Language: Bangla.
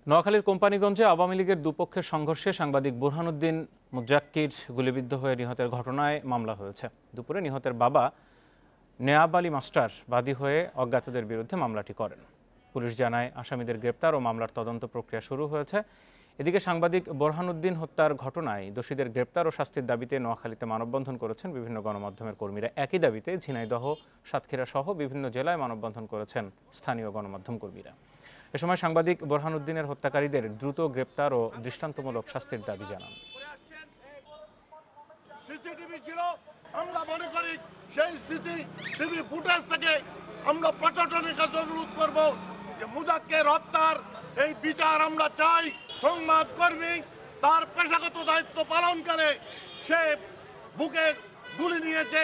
নোয়াখালীর কোম্পানীগঞ্জে আওয়ামী লীগের দুপক্ষের সংঘর্ষে সাংবাদিক বুরহানুদ্দিন মুজাক্কির গুলিবিদ্ধ হয়ে নিহতের ঘটনায় মামলা হয়েছে। দুপুরে নিহতের বাবা নেয়াব আলী মাস্টার বাদী হয়ে অজ্ঞাতদের বিরুদ্ধে মামলাটি করেন। পুলিশ জানায়, আসামিদের গ্রেপ্তার ও মামলার তদন্ত প্রক্রিয়া শুরু হয়েছে। এদিকে সাংবাদিক বুরহানুদ্দিন হত্যার ঘটনায় দোষীদের গ্রেপ্তার ও শাস্তির দাবিতে নোয়াখালীতে মানববন্ধন করেছেন বিভিন্ন গণমাধ্যমের কর্মীরা। একই দাবিতে ঝিনাইদহ, সাতক্ষীরা সহ বিভিন্ন জেলায় মানববন্ধন করেছেন স্থানীয় গণমাধ্যম কর্মীরা। এ সময় সাংবাদিক বুরহানুদ্দিনের হত্যাকারীদের দ্রুত গ্রেপ্তার ও দৃষ্টান্তমূলক শাস্তির দাবি জানান। আমরা মনে করি সেই সিসিটিভি ফুটেজ থেকে আমরা প্রশাসনের কাছে অনুরোধ করব যে মুজাক্কির হত্যার এই বিচার আমরা চাই। সংবাদ কর্মী তার পেশাগত দায়িত্ব পালনকালে সে বুকে গুলি নিয়েছে,